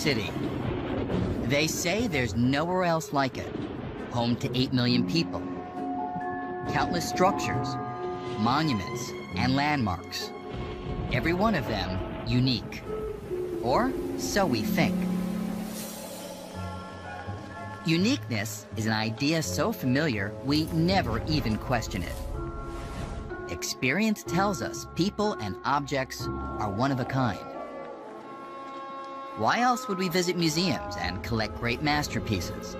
City. They say there's nowhere else like it, home to 8 million people. Countless structures, monuments, and landmarks. Every one of them unique. Or so we think. Uniqueness is an idea so familiar, we never even question it. Experience tells us people and objects are one of a kind. Why else would we visit museums and collect great masterpieces?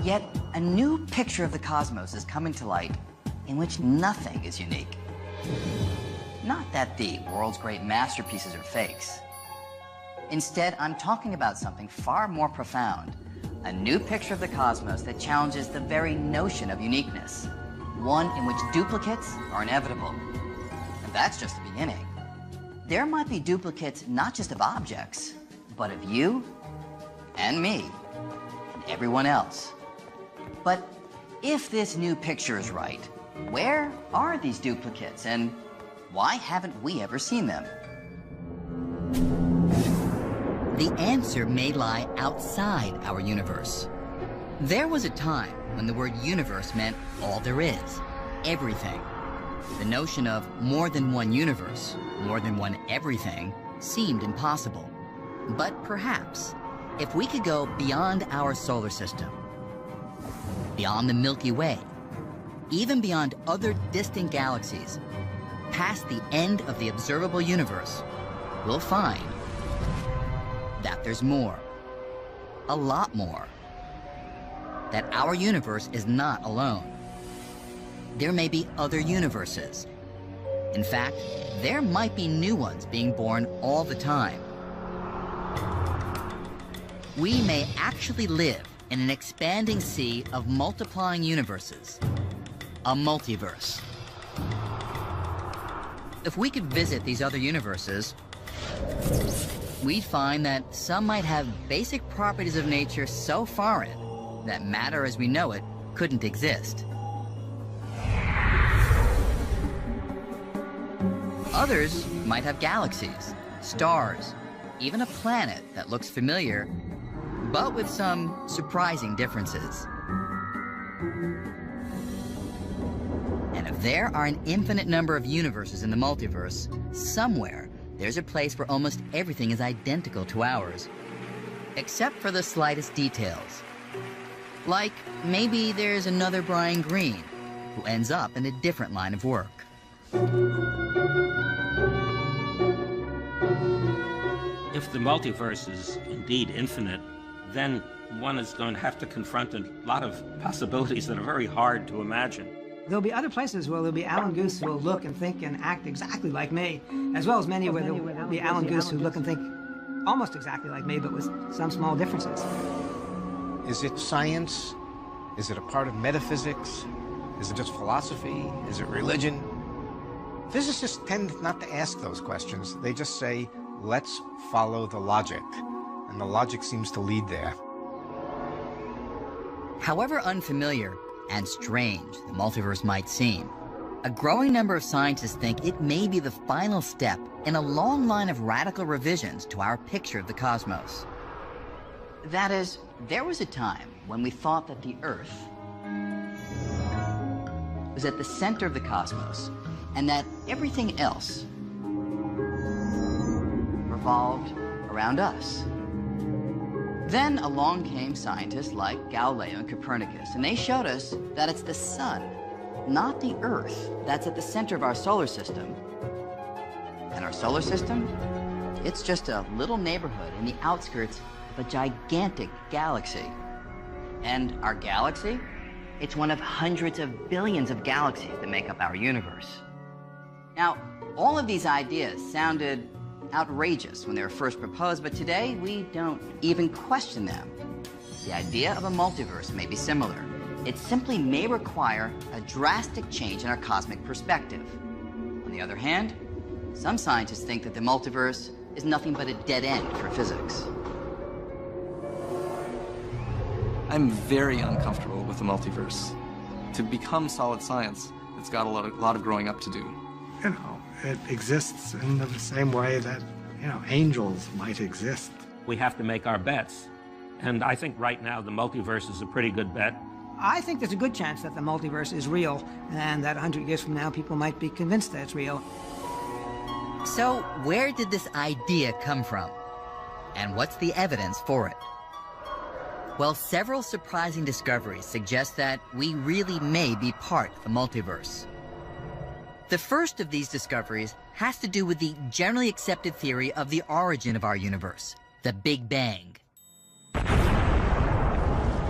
Yet, a new picture of the cosmos is coming to light in which nothing is unique. Not that the world's great masterpieces are fakes. Instead, I'm talking about something far more profound. A new picture of the cosmos that challenges the very notion of uniqueness. One in which duplicates are inevitable. And that's just the beginning. There might be duplicates not just of objects, but of you and me and everyone else. But if this new picture is right, where are these duplicates and why haven't we ever seen them? The answer may lie outside our universe. There was a time when the word universe meant all there is, everything. The notion of more than one universe, more than one everything, seemed impossible. But perhaps, if we could go beyond our solar system, beyond the Milky Way, even beyond other distant galaxies, past the end of the observable universe, we'll find that there's more, a lot more, that our universe is not alone. There may be other universes. In fact, there might be new ones being born all the time. We may actually live in an expanding sea of multiplying universes, a multiverse. If we could visit these other universes, we'd find that some might have basic properties of nature so foreign that matter as we know it couldn't exist. Others might have galaxies, stars, even a planet that looks familiar, but with some surprising differences. And if there are an infinite number of universes in the multiverse, somewhere there's a place where almost everything is identical to ours, except for the slightest details. Like, maybe there's another Brian Greene, who ends up in a different line of work. If the multiverse is indeed infinite, then one is going to have to confront a lot of possibilities that are very hard to imagine. There'll be other places where there'll be Alan Goose who will look and think and act exactly like me, as well as many where there'll be Alan Goose who look and think almost exactly like me, but with some small differences. Is it science? Is it a part of metaphysics? Is it just philosophy? Is it religion? Physicists tend not to ask those questions. They just say, let's follow the logic. And the logic seems to lead there. However unfamiliar and strange the multiverse might seem, a growing number of scientists think it may be the final step in a long line of radical revisions to our picture of the cosmos. That is, there was a time when we thought that the Earth was at the center of the cosmos and that everything else revolved around us. Then along came scientists like Galileo and Copernicus, and they showed us that it's the sun, not the Earth, that's at the center of our solar system. And our solar system, it's just a little neighborhood in the outskirts of a gigantic galaxy. And our galaxy, it's one of hundreds of billions of galaxies that make up our universe. Now, all of these ideas sounded outrageous when they were first proposed, but today we don't even question them. The idea of a multiverse may be similar. It simply may require a drastic change in our cosmic perspective. On the other hand, some scientists think that the multiverse is nothing but a dead end for physics. I'm very uncomfortable with the multiverse. To become solid science, it's got a lot of growing up to do. You know, it exists in the same way that angels might exist. We have to make our bets. And I think right now the multiverse is a pretty good bet. I think there's a good chance that the multiverse is real, and that 100 years from now people might be convinced that it's real. So, where did this idea come from? And what's the evidence for it? Well, several surprising discoveries suggest that we really may be part of the multiverse. The first of these discoveries has to do with the generally accepted theory of the origin of our universe, the Big Bang.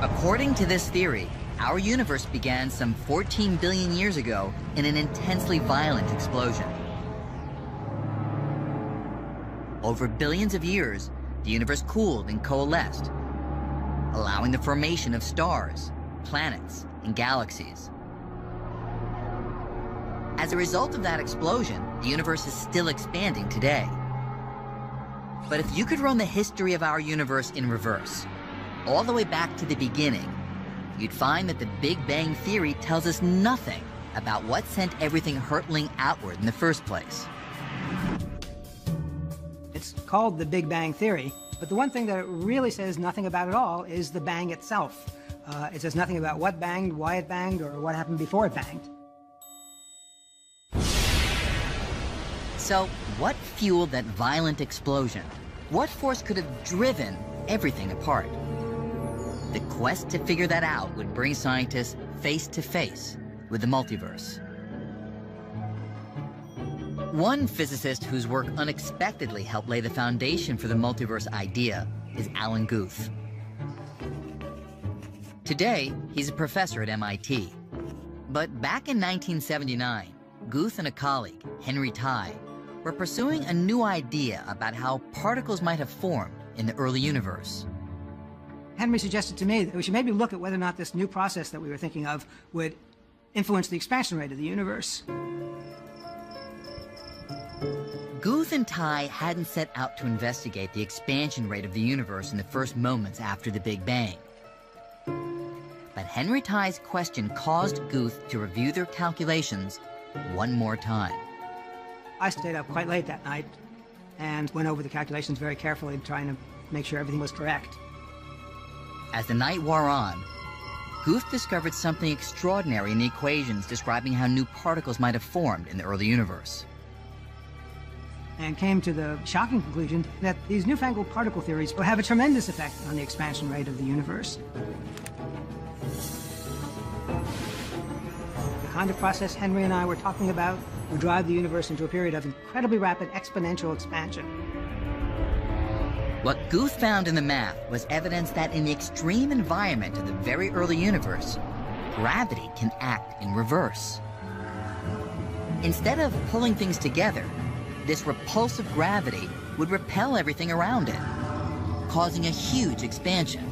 According to this theory, our universe began some 14 billion years ago in an intensely violent explosion. Over billions of years, the universe cooled and coalesced, allowing the formation of stars, planets, and galaxies. As a result of that explosion, the universe is still expanding today. But if you could run the history of our universe in reverse, all the way back to the beginning, you'd find that the Big Bang Theory tells us nothing about what sent everything hurtling outward in the first place. It's called the Big Bang Theory, but the one thing that it really says nothing about at all is the bang itself. It says nothing about what banged, why it banged, or what happened before it banged. So, what fueled that violent explosion? What force could have driven everything apart? The quest to figure that out would bring scientists face to face with the multiverse. One physicist whose work unexpectedly helped lay the foundation for the multiverse idea is Alan Guth. Today, he's a professor at MIT. But back in 1979, Guth and a colleague, Henry Tye, were pursuing a new idea about how particles might have formed in the early universe. Henry suggested to me that we should maybe look at whether or not this new process that we were thinking of would influence the expansion rate of the universe. Guth and Tye hadn't set out to investigate the expansion rate of the universe in the first moments after the Big Bang. But Henry Tye's question caused Guth to review their calculations one more time. I stayed up quite late that night and went over the calculations very carefully, trying to make sure everything was correct. As the night wore on, Guth discovered something extraordinary in the equations describing how new particles might have formed in the early universe. And came to the shocking conclusion that these newfangled particle theories will have a tremendous effect on the expansion rate of the universe. The kind of process Henry and I were talking about would drive the universe into a period of incredibly rapid exponential expansion. What Guth found in the math was evidence that in the extreme environment of the very early universe, gravity can act in reverse. Instead of pulling things together, this repulsive gravity would repel everything around it, causing a huge expansion.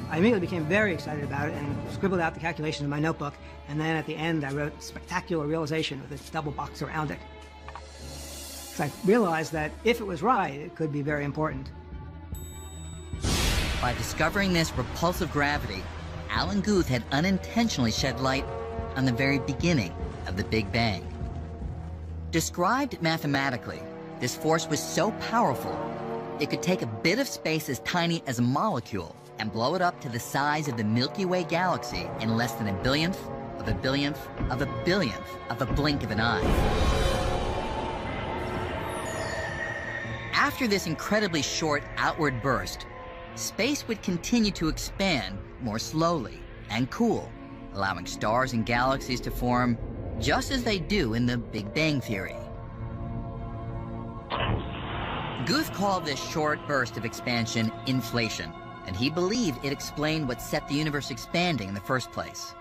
I immediately became very excited about it and scribbled out the calculation in my notebook, and then at the end I wrote "spectacular realization" with a double box around it. So I realized that if it was right, it could be very important. By discovering this repulsive gravity, Alan Guth had unintentionally shed light on the very beginning of the Big Bang. Described mathematically, this force was so powerful, it could take a bit of space as tiny as a molecule and blow it up to the size of the Milky Way galaxy in less than a billionth of a billionth of a billionth of a blink of an eye. After this incredibly short outward burst, space would continue to expand more slowly and cool, allowing stars and galaxies to form just as they do in the Big Bang Theory. Guth called this short burst of expansion inflation, and he believed it explained what set the universe expanding in the first place.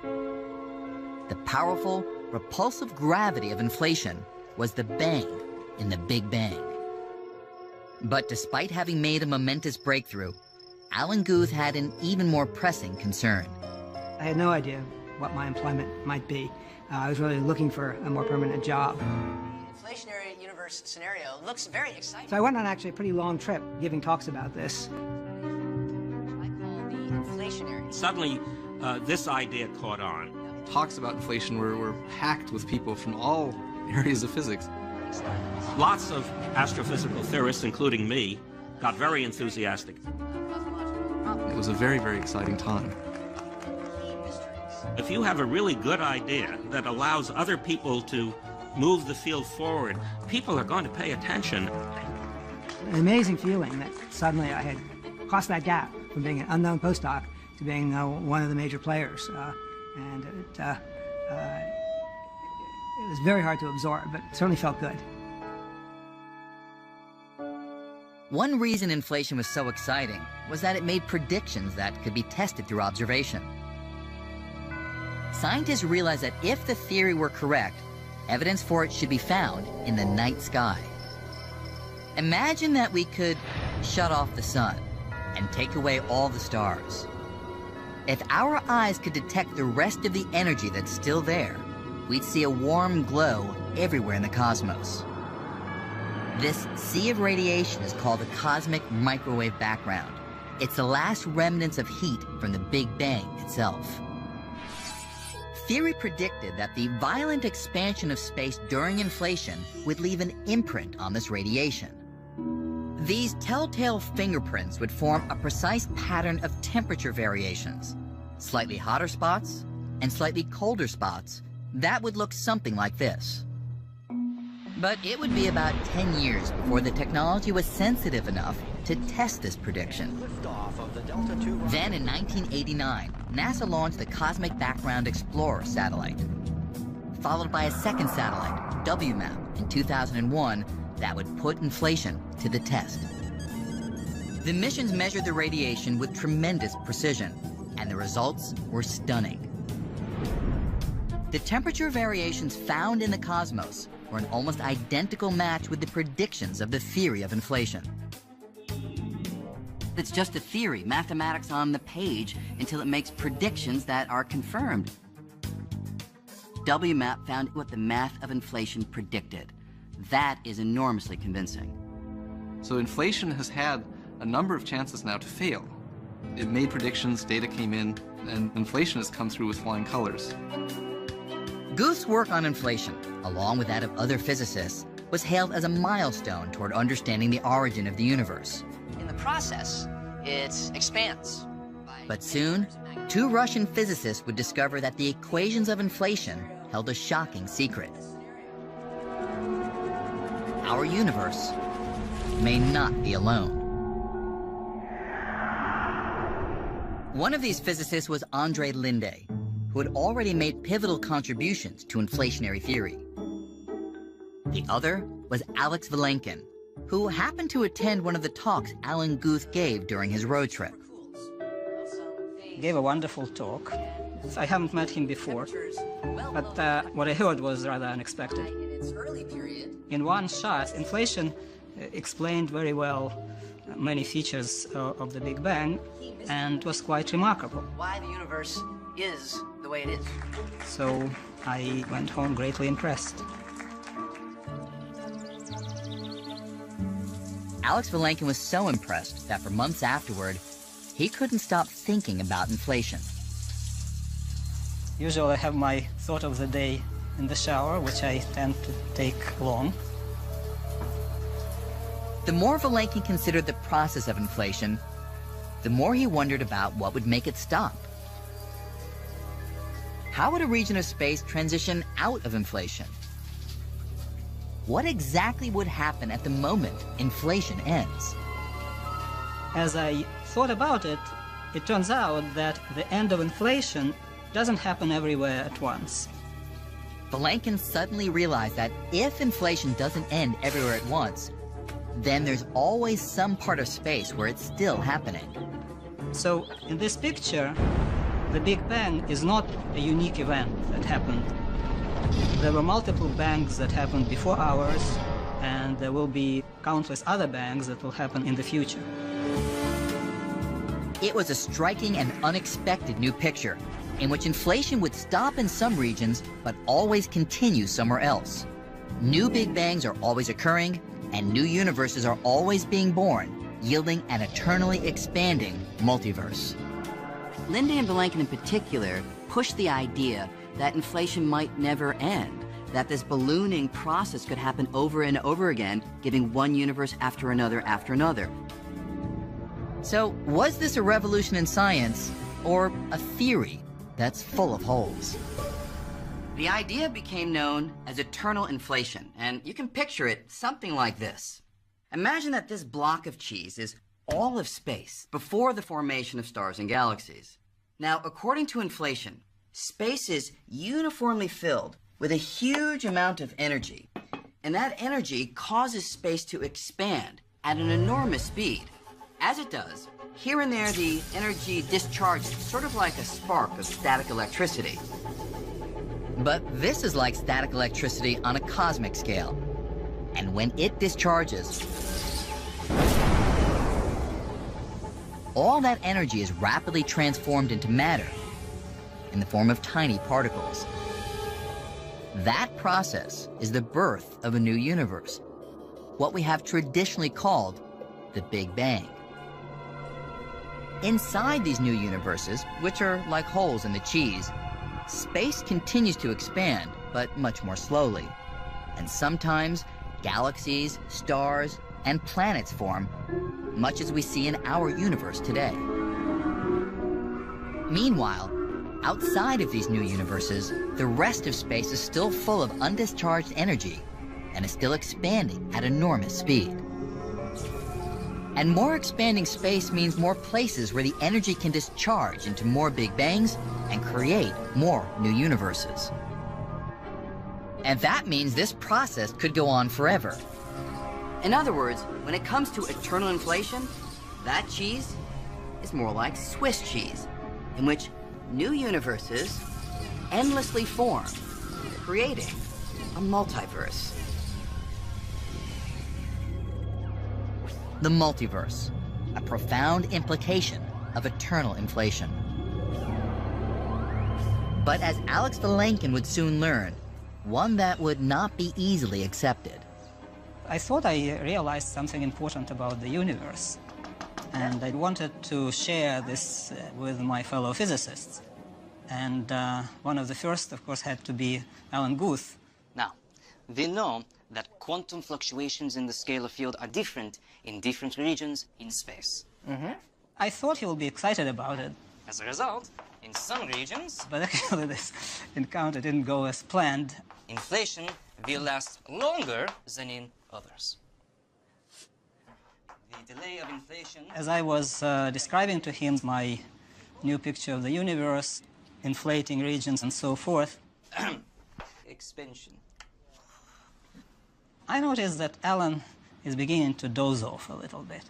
The powerful, repulsive gravity of inflation was the bang in the Big Bang. But despite having made a momentous breakthrough, Alan Guth had an even more pressing concern. I had no idea what my employment might be. I was really looking for a more permanent job. The inflationary universe scenario looks very exciting. So I went on actually a pretty long trip giving talks about this. I call the inflationary. Suddenly, this idea caught on. Talks about inflation were packed with people from all areas of physics. Lots of astrophysical theorists, including me, got very enthusiastic. It was a very, very exciting time. If you have a really good idea that allows other people to move the field forward, people are going to pay attention. An amazing feeling that suddenly I had crossed that gap from being an unknown postdoc to being one of the major players. And it was very hard to absorb, but it certainly felt good. One reason inflation was so exciting was that it made predictions that could be tested through observation. Scientists realized that if the theory were correct, evidence for it should be found in the night sky. Imagine that we could shut off the sun and take away all the stars. If our eyes could detect the rest of the energy that's still there, we'd see a warm glow everywhere in the cosmos. This sea of radiation is called the cosmic microwave background. It's the last remnants of heat from the Big Bang itself. Theory predicted that the violent expansion of space during inflation would leave an imprint on this radiation. These telltale fingerprints would form a precise pattern of temperature variations, slightly hotter spots and slightly colder spots that would look something like this. But it would be about 10 years before the technology was sensitive enough to test this prediction. Then in 1989, NASA launched the Cosmic Background Explorer satellite, followed by a second satellite, WMAP, in 2001 that would put inflation to the test. The missions measured the radiation with tremendous precision, and the results were stunning. The temperature variations found in the cosmos were an almost identical match with the predictions of the theory of inflation. It's just a theory, mathematics on the page, until it makes predictions that are confirmed. WMAP found what the math of inflation predicted. That is enormously convincing. So inflation has had a number of chances now to fail. It made predictions, data came in, and inflation has come through with flying colors. Guth's work on inflation, along with that of other physicists, was hailed as a milestone toward understanding the origin of the universe. In the process, it expands. But soon, two Russian physicists would discover that the equations of inflation held a shocking secret. Our universe may not be alone. One of these physicists was Andrei Linde, who had already made pivotal contributions to inflationary theory. The other was Alex Vilenkin, who happened to attend one of the talks Alan Guth gave during his road trip. He gave a wonderful talk. I haven't met him before, but what I heard was rather unexpected. In one shot, inflation explained very well many features of the Big Bang, and was quite remarkable. Why the universe is the way it is. So I went home greatly impressed. Alex Vilenkin was so impressed that for months afterward, he couldn't stop thinking about inflation. Usually I have my thought of the day in the shower, which I tend to take long. The more Vilenkin considered the process of inflation, the more he wondered about what would make it stop. How would a region of space transition out of inflation? What exactly would happen at the moment inflation ends? As I thought about it, it turns out that the end of inflation doesn't happen everywhere at once. Vilenkin suddenly realized that if inflation doesn't end everywhere at once, then there's always some part of space where it's still happening. So in this picture, the Big Bang is not a unique event that happened. There were multiple bangs that happened before ours, and there will be countless other bangs that will happen in the future. It was a striking and unexpected new picture, in which inflation would stop in some regions, but always continue somewhere else. New Big Bangs are always occurring, and new universes are always being born, yielding an eternally expanding multiverse. Linde and Vilenkin in particular pushed the idea that inflation might never end, that this ballooning process could happen over and over again, giving one universe after another after another. So, was this a revolution in science, or a theory that's full of holes? The idea became known as eternal inflation, and you can picture it something like this. Imagine that this block of cheese is all of space before the formation of stars and galaxies. Now, according to inflation, space is uniformly filled with a huge amount of energy, and that energy causes space to expand at an enormous speed. As it does, here and there the energy discharges, sort of like a spark of static electricity. But this is like static electricity on a cosmic scale. And when it discharges, all that energy is rapidly transformed into matter in the form of tiny particles. That process is the birth of a new universe, what we have traditionally called the Big Bang. Inside these new universes, which are like holes in the cheese, space continues to expand, but much more slowly. And sometimes galaxies, stars, and planets form, much as we see in our universe today. Meanwhile, outside of these new universes, the rest of space is still full of undischarged energy and is still expanding at enormous speed. And more expanding space means more places where the energy can discharge into more Big Bangs and create more new universes. And that means this process could go on forever. In other words, when it comes to eternal inflation, that cheese is more like Swiss cheese, in which new universes endlessly form, creating a multiverse. The multiverse, a profound implication of eternal inflation. But as Alex Vilenkin would soon learn, one that would not be easily accepted. I thought I realized something important about the universe, and I wanted to share this with my fellow physicists. And one of the first, of course, had to be Alan Guth. Now, we know that quantum fluctuations in the scalar field are different in different regions in space. I thought he would be excited about it. As a result, in some regions, But actually this encounter didn't go as planned. inflation will last longer than in others. The delay of inflation... As I was describing to him my new picture of the universe, inflating regions and so forth, expansion. I noticed that Alan is beginning to doze off a little bit.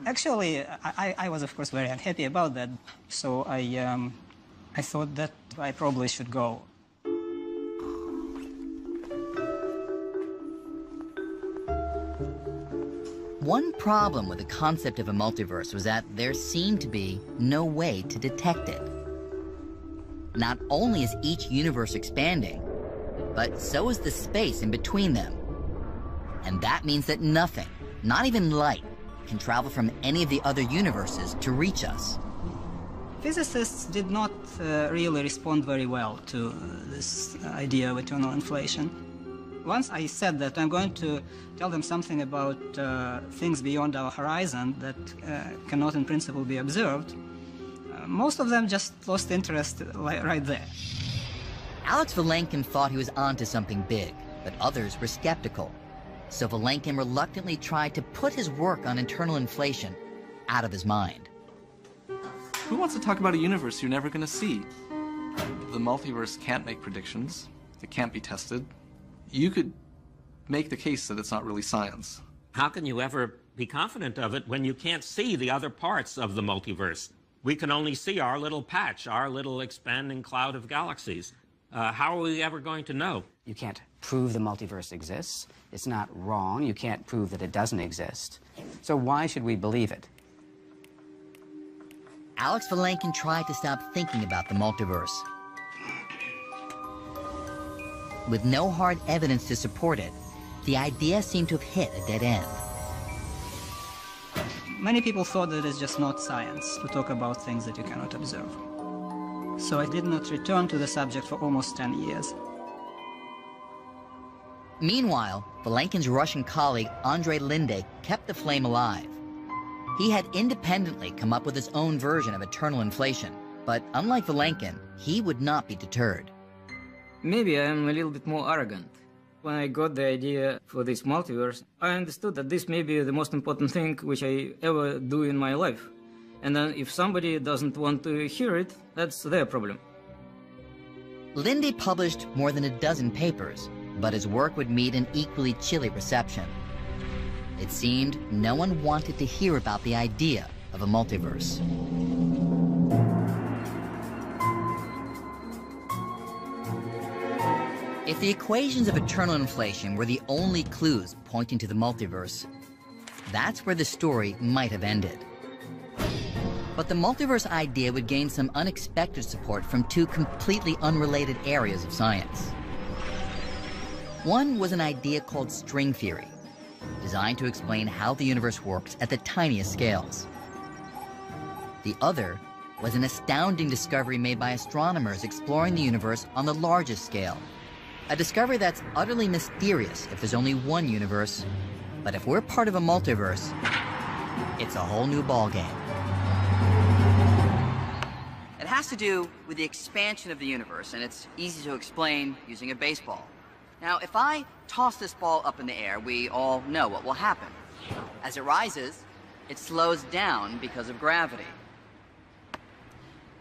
Actually, I was, of course, very unhappy about that, so I thought that I probably should go. One problem with the concept of a multiverse was that there seemed to be no way to detect it. Not only is each universe expanding, but so is the space in between them. And that means that nothing, not even light, can travel from any of the other universes to reach us. Physicists did not really respond very well to this idea of eternal inflation. Once I said that I'm going to tell them something about things beyond our horizon that cannot in principle be observed, most of them just lost interest right there. Alex Vilenkin thought he was onto something big, but others were skeptical. So Vilenkin reluctantly tried to put his work on eternal inflation out of his mind. Who wants to talk about a universe you're never going to see? The multiverse can't make predictions. It can't be tested. You could make the case that it's not really science. How can you ever be confident of it when you can't see the other parts of the multiverse? We can only see our little patch, our little expanding cloud of galaxies. How are we ever going to know? You can't prove the multiverse exists. It's not wrong. You can't prove that it doesn't exist. So why should we believe it? Alex Vilenkin tried to stop thinking about the multiverse. With no hard evidence to support it, the idea seemed to have hit a dead end. Many people thought that it's just not science to talk about things that you cannot observe. So I did not return to the subject for almost 10 years. Meanwhile, Vilenkin's Russian colleague Andrei Linde kept the flame alive. He had independently come up with his own version of eternal inflation, but unlike Vilenkin, he would not be deterred. Maybe I am a little bit more arrogant. When I got the idea for this multiverse, I understood that this may be the most important thing which I ever do in my life. And then if somebody doesn't want to hear it, that's their problem. Linde published more than a dozen papers, but his work would meet an equally chilly reception. It seemed no one wanted to hear about the idea of a multiverse. If the equations of eternal inflation were the only clues pointing to the multiverse, that's where the story might have ended. But the multiverse idea would gain some unexpected support from two completely unrelated areas of science. One was an idea called string theory, designed to explain how the universe works at the tiniest scales. The other was an astounding discovery made by astronomers exploring the universe on the largest scale. A discovery that's utterly mysterious if there's only one universe, but if we're part of a multiverse, it's a whole new ballgame. It has to do with the expansion of the universe, and it's easy to explain using a baseball. Now, if I toss this ball up in the air, we all know what will happen. As it rises, it slows down because of gravity.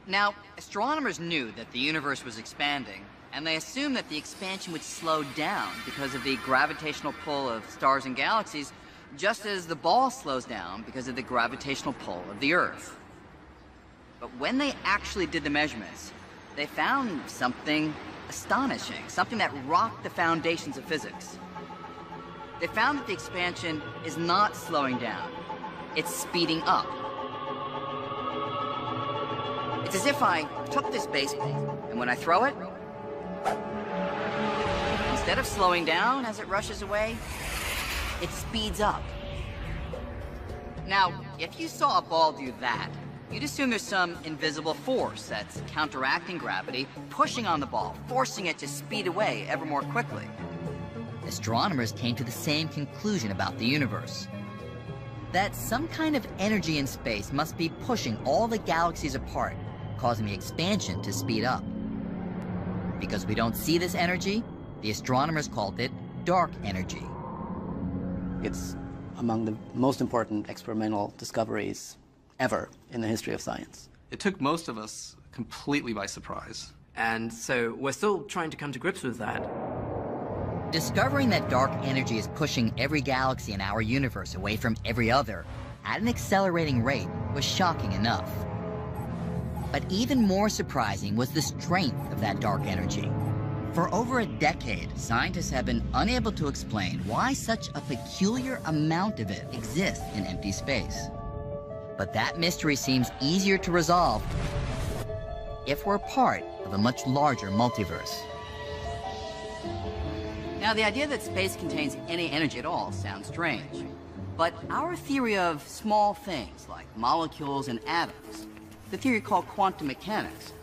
Now, astronomers knew that the universe was expanding, and they assumed that the expansion would slow down because of the gravitational pull of stars and galaxies, just as the ball slows down because of the gravitational pull of the Earth. But when they actually did the measurements, they found something astonishing, something that rocked the foundations of physics. They found that the expansion is not slowing down, it's speeding up. It's as if I took this baseball, and when I throw it, instead of slowing down as it rushes away, it speeds up. Now, if you saw a ball do that, you'd assume there's some invisible force that's counteracting gravity, pushing on the ball, forcing it to speed away ever more quickly. Astronomers came to the same conclusion about the universe. That some kind of energy in space must be pushing all the galaxies apart, causing the expansion to speed up. Because we don't see this energy, the astronomers called it dark energy. It's among the most important experimental discoveries ever in the history of science. It took most of us completely by surprise. And so we're still trying to come to grips with that. Discovering that dark energy is pushing every galaxy in our universe away from every other at an accelerating rate was shocking enough. But even more surprising was the strength of that dark energy. For over a decade, scientists have been unable to explain why such a peculiar amount of it exists in empty space. But that mystery seems easier to resolve if we're part of a much larger multiverse. Now, the idea that space contains any energy at all sounds strange. But our theory of small things like molecules and atoms, the theory called quantum mechanics,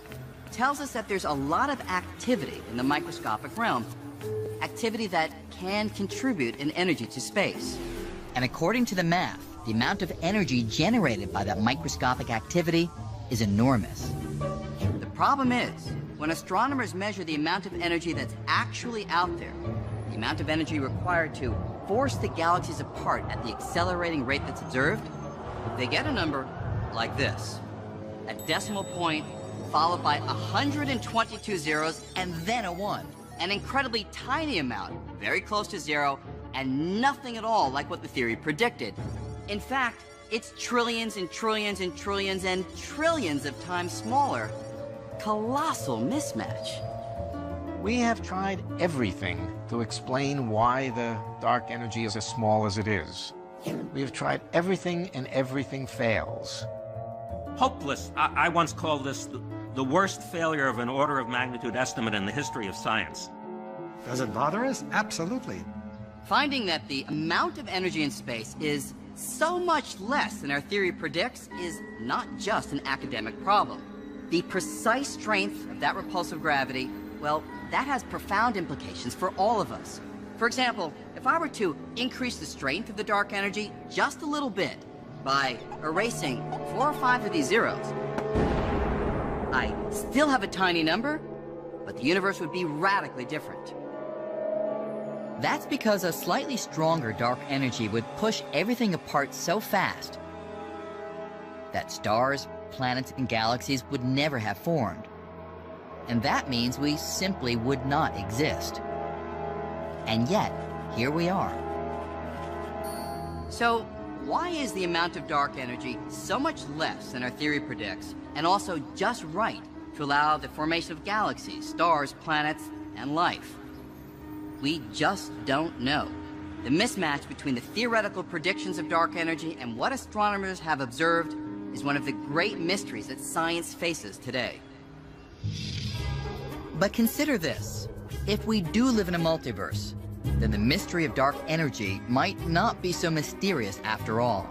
tells us that there's a lot of activity in the microscopic realm, activity that can contribute in energy to space. And according to the math, the amount of energy generated by that microscopic activity is enormous. The problem is, when astronomers measure the amount of energy that's actually out there, the amount of energy required to force the galaxies apart at the accelerating rate that's observed, they get a number like this. A decimal point followed by 122 zeros and then a 1. An incredibly tiny amount, very close to zero, and nothing at all like what the theory predicted. In fact, it's trillions and trillions and trillions and trillions of times smaller. Colossal mismatch. We have tried everything to explain why the dark energy is as small as it is. We have tried everything, and everything fails. Hopeless. I once called this the worst failure of an order of magnitude estimate in the history of science. Does it bother us? Absolutely. Finding that the amount of energy in space is so much less than our theory predicts is not just an academic problem. The precise strength of that repulsive gravity, well, that has profound implications for all of us. For example, if I were to increase the strength of the dark energy just a little bit by erasing 4 or 5 of these zeros, I still have a tiny number, but the universe would be radically different. That's because a slightly stronger dark energy would push everything apart so fast that stars, planets, and galaxies would never have formed. And that means we simply would not exist. And yet, here we are. So, why is the amount of dark energy so much less than our theory predicts, and also just right to allow the formation of galaxies, stars, planets, and life? We just don't know. The mismatch between the theoretical predictions of dark energy and what astronomers have observed is one of the great mysteries that science faces today. But consider this. If we do live in a multiverse, then the mystery of dark energy might not be so mysterious after all.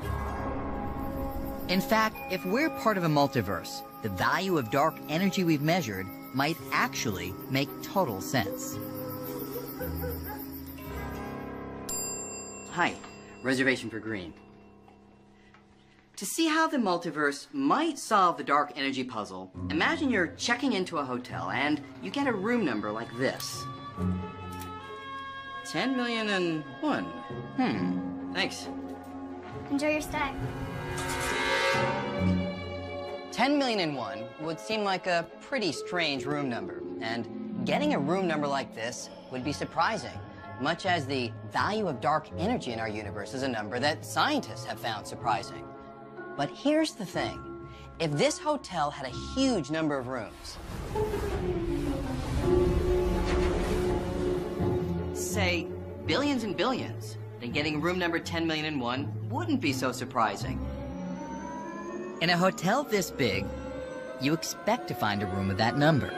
In fact, if we're part of a multiverse, the value of dark energy we've measured might actually make total sense. Hi, reservation for green. To see how the multiverse might solve the dark energy puzzle, imagine you're checking into a hotel and you get a room number like this. 10,000,001. Thanks. Enjoy your stay. 10,000,001 would seem like a pretty strange room number, and getting a room number like this would be surprising, much as the value of dark energy in our universe is a number that scientists have found surprising. But here's the thing. If this hotel had a huge number of rooms, say billions and billions, then getting room number 10,000,001 wouldn't be so surprising. In a hotel this big, you expect to find a room with that number.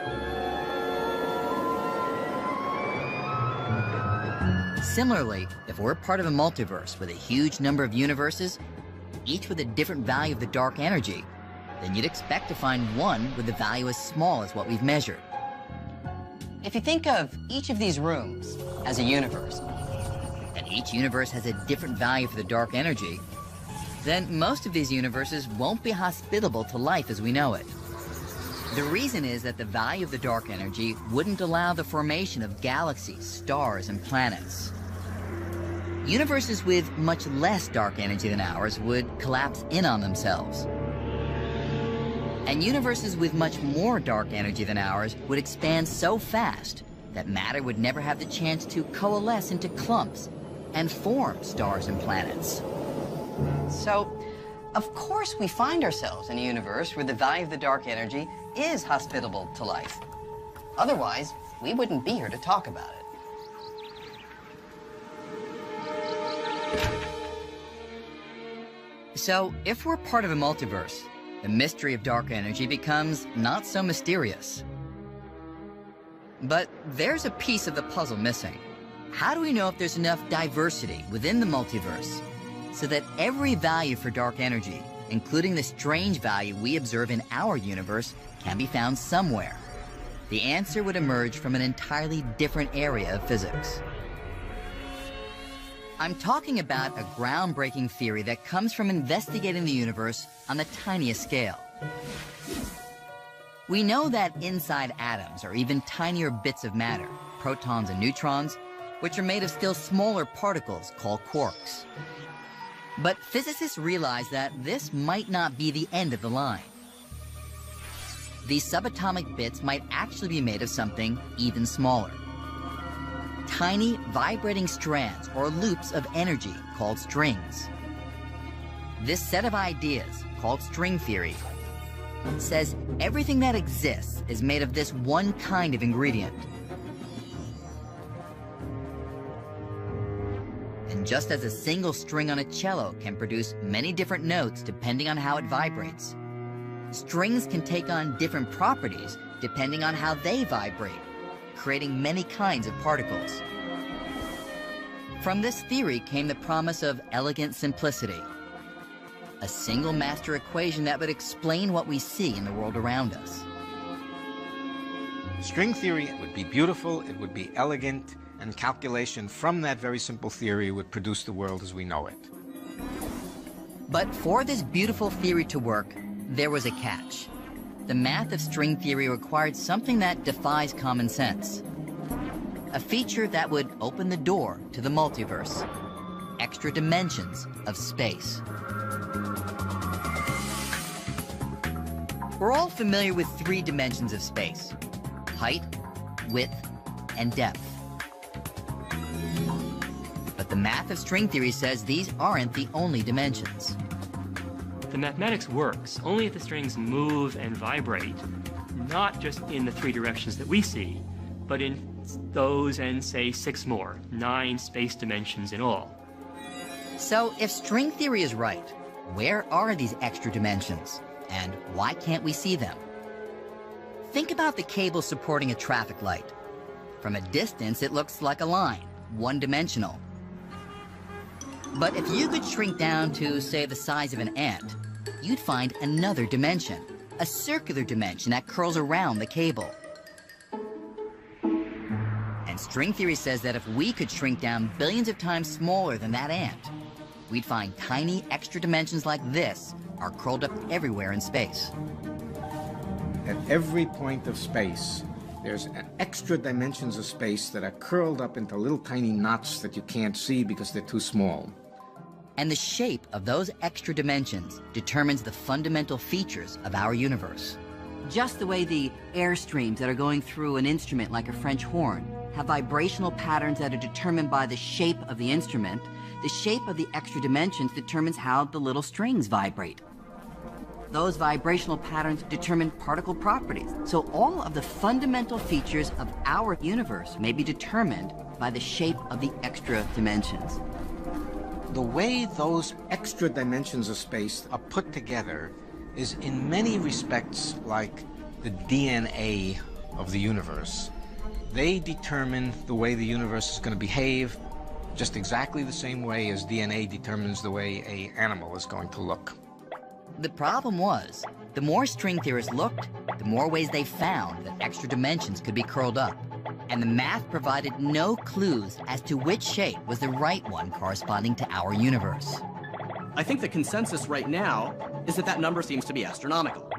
Similarly, if we're part of a multiverse with a huge number of universes, each with a different value of the dark energy, then you'd expect to find one with a value as small as what we've measured. If you think of each of these rooms as a universe, and each universe has a different value for the dark energy, then most of these universes won't be hospitable to life as we know it. The reason is that the value of the dark energy wouldn't allow the formation of galaxies, stars, and planets. Universes with much less dark energy than ours would collapse in on themselves. And universes with much more dark energy than ours would expand so fast that matter would never have the chance to coalesce into clumps and form stars and planets. So, of course we find ourselves in a universe where the value of the dark energy is hospitable to life. Otherwise, we wouldn't be here to talk about it. So, if we're part of a multiverse, the mystery of dark energy becomes not so mysterious. But there's a piece of the puzzle missing. How do we know if there's enough diversity within the multiverse so that every value for dark energy, including the strange value we observe in our universe, can be found somewhere? The answer would emerge from an entirely different area of physics. I'm talking about a groundbreaking theory that comes from investigating the universe on the tiniest scale. We know that inside atoms are even tinier bits of matter, protons and neutrons, which are made of still smaller particles called quarks. But physicists realize that this might not be the end of the line. These subatomic bits might actually be made of something even smaller. Tiny, vibrating strands or loops of energy called strings. This set of ideas, called string theory, says everything that exists is made of this one kind of ingredient. And just as a single string on a cello can produce many different notes depending on how it vibrates, strings can take on different properties depending on how they vibrate, creating many kinds of particles. From this theory came the promise of elegant simplicity, a single master equation that would explain what we see in the world around us. String theory would be beautiful, it would be elegant, and calculation from that very simple theory would produce the world as we know it. But for this beautiful theory to work, there was a catch. The math of string theory required something that defies common sense. A feature that would open the door to the multiverse. Extra dimensions of space. We're all familiar with 3 dimensions of space: height, width, and depth. But the math of string theory says these aren't the only dimensions. The mathematics works only if the strings move and vibrate, not just in the 3 directions that we see, but in those and, say, 6 more, 9 space dimensions in all. So if string theory is right, where are these extra dimensions? And why can't we see them? Think about the cable supporting a traffic light. From a distance, it looks like a line, one-dimensional. But if you could shrink down to, say, the size of an ant, you'd find another dimension, a circular dimension that curls around the cable. And string theory says that if we could shrink down billions of times smaller than that ant, we'd find tiny extra dimensions like this are curled up everywhere in space. At every point of space, there's extra dimensions of space that are curled up into little tiny knots that you can't see because they're too small. And the shape of those extra dimensions determines the fundamental features of our universe. Just the way the air streams that are going through an instrument like a French horn have vibrational patterns that are determined by the shape of the instrument, the shape of the extra dimensions determines how the little strings vibrate. Those vibrational patterns determine particle properties. So all of the fundamental features of our universe may be determined by the shape of the extra dimensions. The way those extra dimensions of space are put together is in many respects like the DNA of the universe. They determine the way the universe is going to behave just exactly the same way as DNA determines the way an animal is going to look. The problem was, the more string theorists looked, the more ways they found that extra dimensions could be curled up. And the math provided no clues as to which shape was the right one corresponding to our universe. I think the consensus right now is that that number seems to be astronomical.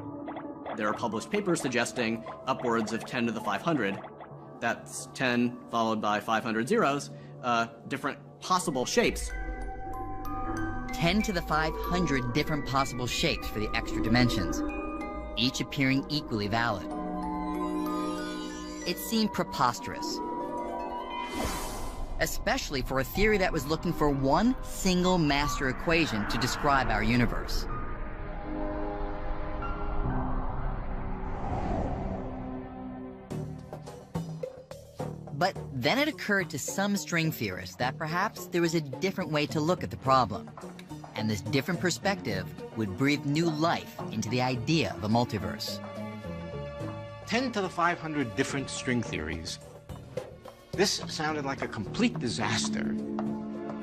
There are published papers suggesting upwards of 10 to the 500. That's 10 followed by 500 zeros, different possible shapes. 10 to the 500 different possible shapes for the extra dimensions, each appearing equally valid. It seemed preposterous, especially for a theory that was looking for one single master equation to describe our universe. But then it occurred to some string theorists that perhaps there was a different way to look at the problem. And this different perspective would breathe new life into the idea of a multiverse. 10 to the 500 different string theories. This sounded like a complete disaster.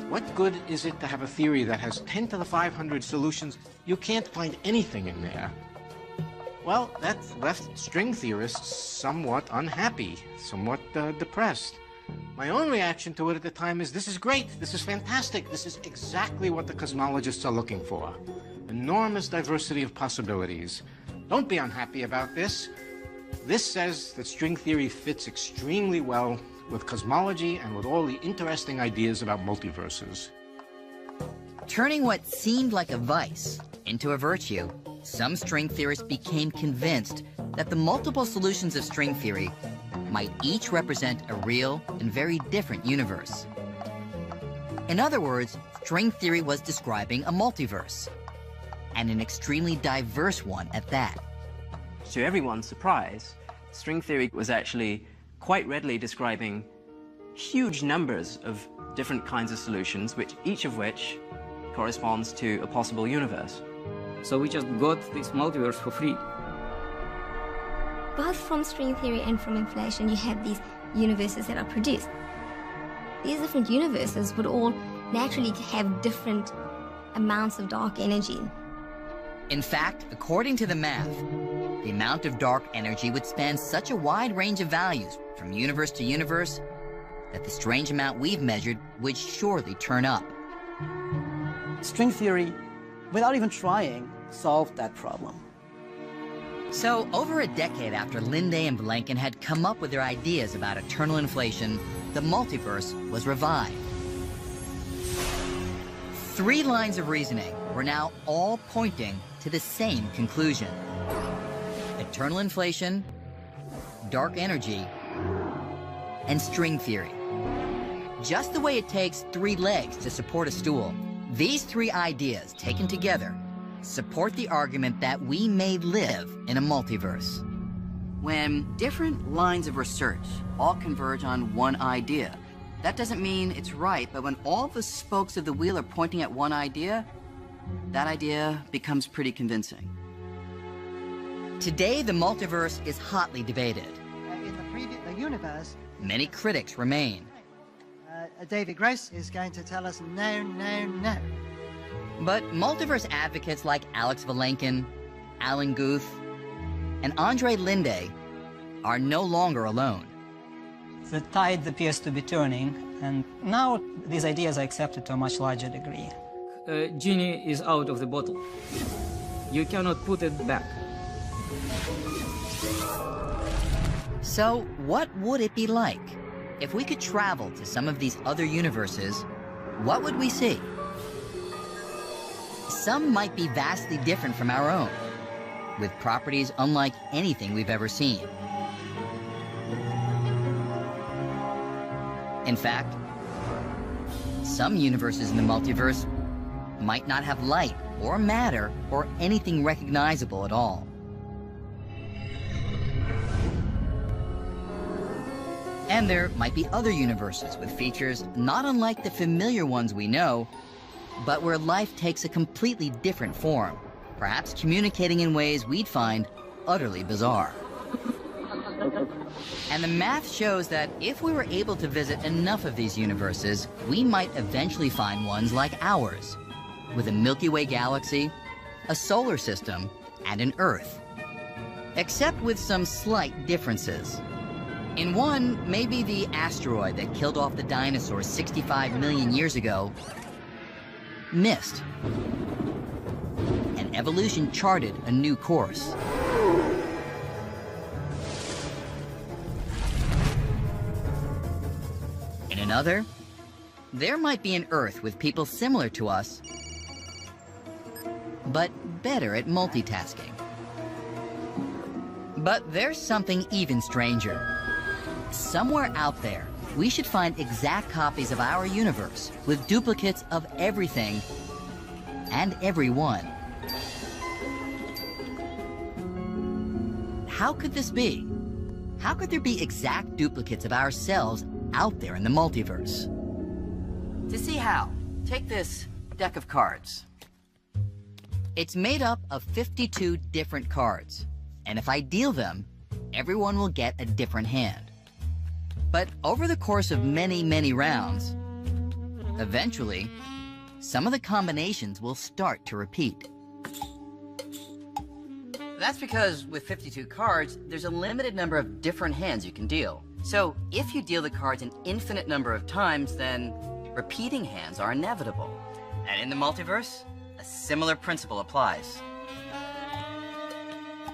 What good is it to have a theory that has 10 to the 500 solutions? You can't find anything in there. Well, that left string theorists somewhat unhappy, somewhat depressed. My own reaction to it at the time is, this is great, this is fantastic, this is exactly what the cosmologists are looking for. Enormous diversity of possibilities. Don't be unhappy about this. This says that string theory fits extremely well with cosmology and with all the interesting ideas about multiverses. Turning what seemed like a vice into a virtue, some string theorists became convinced that the multiple solutions of string theory might each represent a real and very different universe. In other words, string theory was describing a multiverse, and an extremely diverse one at that. To everyone's surprise, string theory was actually quite readily describing huge numbers of different kinds of solutions, each of which corresponds to a possible universe. So we just got this multiverse for free. Both from string theory and from inflation, you have these universes that are produced. These different universes would all naturally have different amounts of dark energy. In fact, according to the math, the amount of dark energy would span such a wide range of values, from universe to universe, that the strange amount we've measured would surely turn up. String theory, without even trying, solved that problem. So, over a decade after Linde and Vilenkin had come up with their ideas about eternal inflation, the multiverse was revived. 3 lines of reasoning were now all pointing to the same conclusion. Eternal inflation, dark energy, and string theory. Just the way it takes 3 legs to support a stool, these 3 ideas taken together support the argument that we may live in a multiverse. When different lines of research all converge on one idea, that doesn't mean it's right, but when all the spokes of the wheel are pointing at one idea, that idea becomes pretty convincing. Today, the multiverse is hotly debated. In the universe, Many critics remain. David Gross is going to tell us no, no, no. But multiverse advocates like Alex Vilenkin, Alan Guth, and Andre Linde are no longer alone. The tide appears to be turning, and now these ideas are accepted to a much larger degree. Genie is out of the bottle. You cannot put it back. So, what would it be like if we could travel to some of these other universes? What would we see? Some might be vastly different from our own, with properties unlike anything we've ever seen. In fact, some universes in the multiverse might not have light or matter or anything recognizable at all. And there might be other universes with features not unlike the familiar ones we know, but where life takes a completely different form, perhaps communicating in ways we'd find utterly bizarre. And the math shows that if we were able to visit enough of these universes, we might eventually find ones like ours, with a Milky Way galaxy, a solar system, and an Earth. Except with some slight differences. In one, maybe the asteroid that killed off the dinosaurs 65 million years ago missed, and evolution charted a new course. In another, there might be an Earth with people similar to us, but better at multitasking. But there's something even stranger. Somewhere out there, we should find exact copies of our universe with duplicates of everything and everyone. How could this be? How could there be exact duplicates of ourselves out there in the multiverse? To see how, take this deck of cards. It's made up of 52 different cards, and if I deal them, everyone will get a different hand. But over the course of many, many rounds, eventually, some of the combinations will start to repeat. That's because with 52 cards, there's a limited number of different hands you can deal. So if you deal the cards an infinite number of times, then repeating hands are inevitable. And in the multiverse, a similar principle applies.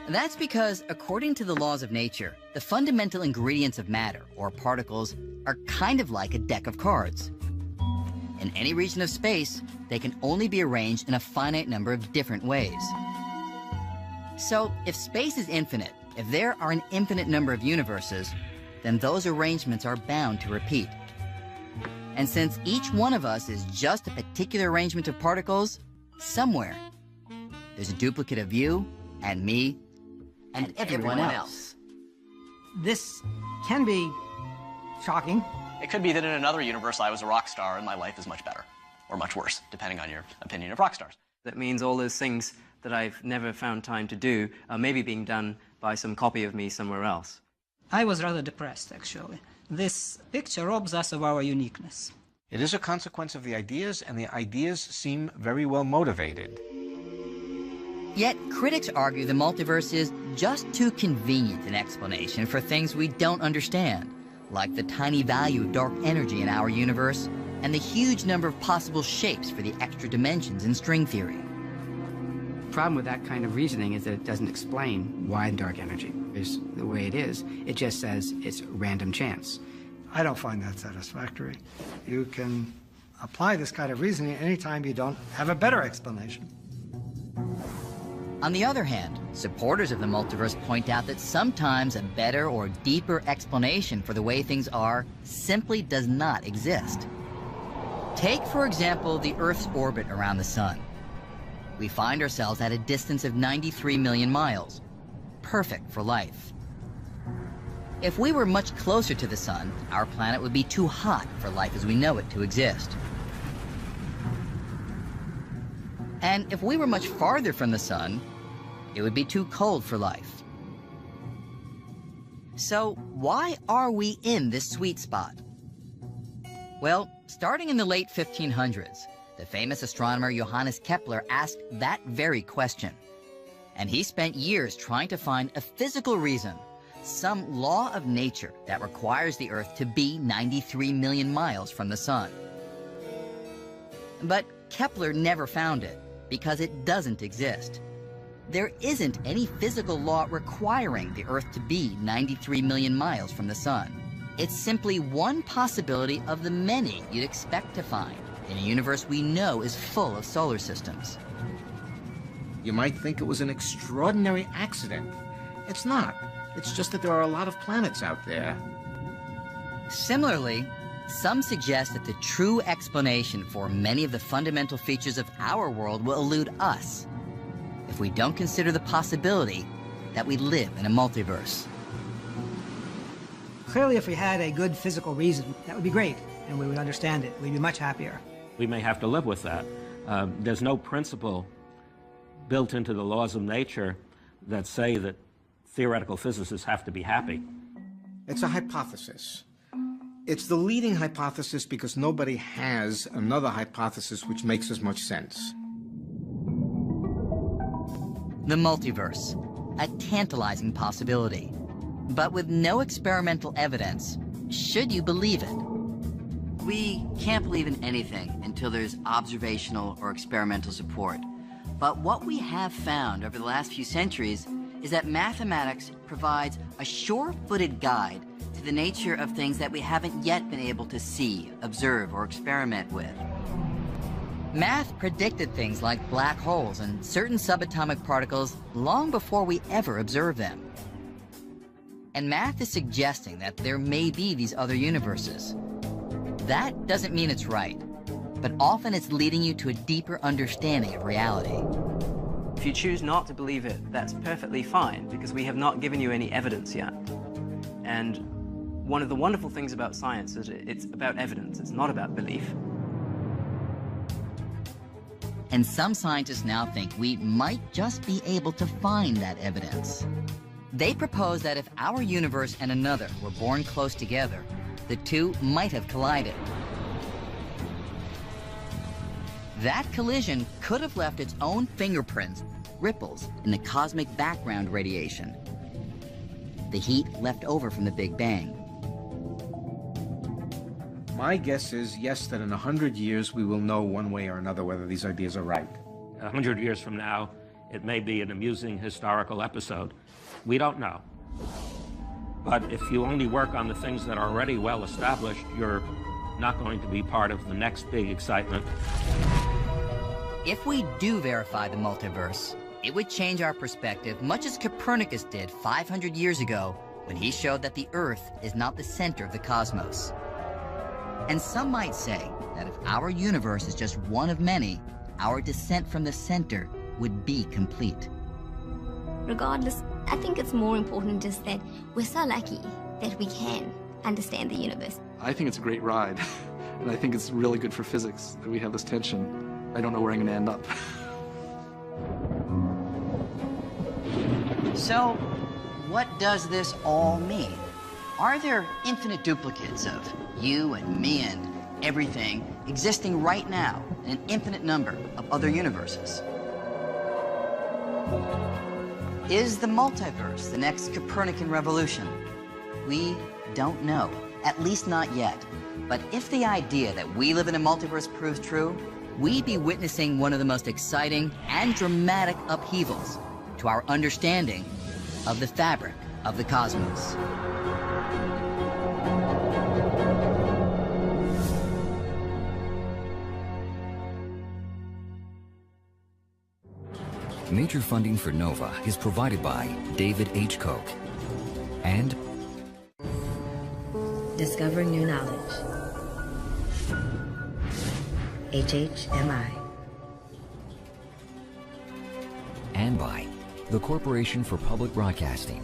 That's because, according to the laws of nature, the fundamental ingredients of matter, or particles, are kind of like a deck of cards. In any region of space, they can only be arranged in a finite number of different ways. So, if space is infinite, if there are an infinite number of universes, then those arrangements are bound to repeat. And since each one of us is just a particular arrangement of particles, somewhere, there's a duplicate of you, and me, and everyone else. This can be shocking. It could be that in another universe I was a rock star and my life is much better, or much worse, depending on your opinion of rock stars. That means all those things that I've never found time to do are maybe being done by some copy of me somewhere else. I was rather depressed, actually. This picture robs us of our uniqueness. It is a consequence of the ideas, and the ideas seem very well motivated. Yet critics argue the multiverse is just too convenient an explanation for things we don't understand, like the tiny value of dark energy in our universe and the huge number of possible shapes for the extra dimensions in string theory. The problem with that kind of reasoning is that it doesn't explain why dark energy is the way it is. It just says it's random chance. I don't find that satisfactory. You can apply this kind of reasoning anytime you don't have a better explanation. On the other hand, supporters of the multiverse point out that sometimes a better or deeper explanation for the way things are simply does not exist. Take, for example, the Earth's orbit around the Sun. We find ourselves at a distance of 93 million miles, perfect for life. If we were much closer to the Sun, our planet would be too hot for life as we know it to exist. And if we were much farther from the Sun, it would be too cold for life. So why are we in this sweet spot? Well, starting in the late 1500s, the famous astronomer Johannes Kepler asked that very question. And he spent years trying to find a physical reason, some law of nature that requires the Earth to be 93 million miles from the Sun. But Kepler never found it, because it doesn't exist. There isn't any physical law requiring the Earth to be 93 million miles from the Sun. It's simply one possibility of the many you'd expect to find in a universe we know is full of solar systems. You might think it was an extraordinary accident. It's not. It's just that there are a lot of planets out there. Similarly, some suggest that the true explanation for many of the fundamental features of our world will elude us if we don't consider the possibility that we live in a multiverse. Clearly, if we had a good physical reason, that would be great, and we would understand it. We'd be much happier. We may have to live with that. There's no principle built into the laws of nature that say that theoretical physicists have to be happy. It's a hypothesis. It's the leading hypothesis because nobody has another hypothesis which makes as much sense. The multiverse, a tantalizing possibility. But with no experimental evidence, should you believe it? We can't believe in anything until there's observational or experimental support. But what we have found over the last few centuries is that mathematics provides a sure-footed guide to the nature of things that we haven't yet been able to see, observe, or experiment with. Math predicted things like black holes and certain subatomic particles long before we ever observed them. And math is suggesting that there may be these other universes. That doesn't mean it's right, but often it's leading you to a deeper understanding of reality. If you choose not to believe it, that's perfectly fine, because we have not given you any evidence yet. And one of the wonderful things about science is it's about evidence, it's not about belief. And some scientists now think we might just be able to find that evidence. They propose that if our universe and another were born close together, the two might have collided. That collision could have left its own fingerprints, ripples in the cosmic background radiation, the heat left over from the Big Bang. My guess is, yes, that in 100 years we will know one way or another whether these ideas are right. 100 years from now, it may be an amusing historical episode. We don't know. But if you only work on the things that are already well established, you're not going to be part of the next big excitement. If we do verify the multiverse, it would change our perspective much as Copernicus did 500 years ago when he showed that the Earth is not the center of the cosmos. And some might say that if our universe is just one of many, our descent from the center would be complete. Regardless, I think it's more important just that we're so lucky that we can understand the universe. I think it's a great ride, and I think it's really good for physics that we have this tension. I don't know where I'm going to end up. So, what does this all mean? Are there infinite duplicates of you and me and everything existing right now in an infinite number of other universes? Is the multiverse the next Copernican revolution? We don't know, at least not yet. But if the idea that we live in a multiverse proves true, we'd be witnessing one of the most exciting and dramatic upheavals to our understanding of the fabric of the cosmos. Major funding for NOVA is provided by David H. Koch and Discovering New Knowledge, HHMI, and by the Corporation for Public Broadcasting,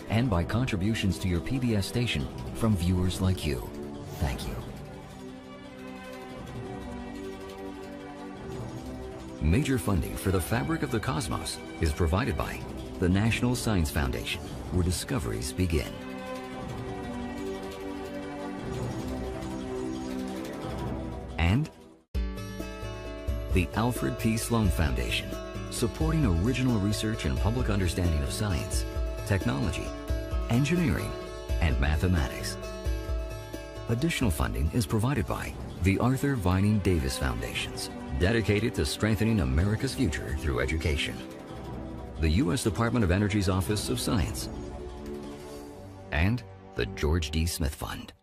and by contributions to your PBS station from viewers like you. Thank you. Major funding for the fabric of the cosmos is provided by the National Science Foundation, where discoveries begin. And the Alfred P. Sloan Foundation, supporting original research and public understanding of science, technology, engineering, and mathematics. Additional funding is provided by the Arthur Vining Davis Foundations, dedicated to strengthening America's future through education. The U.S. Department of Energy's Office of Science, and the George D. Smith Fund.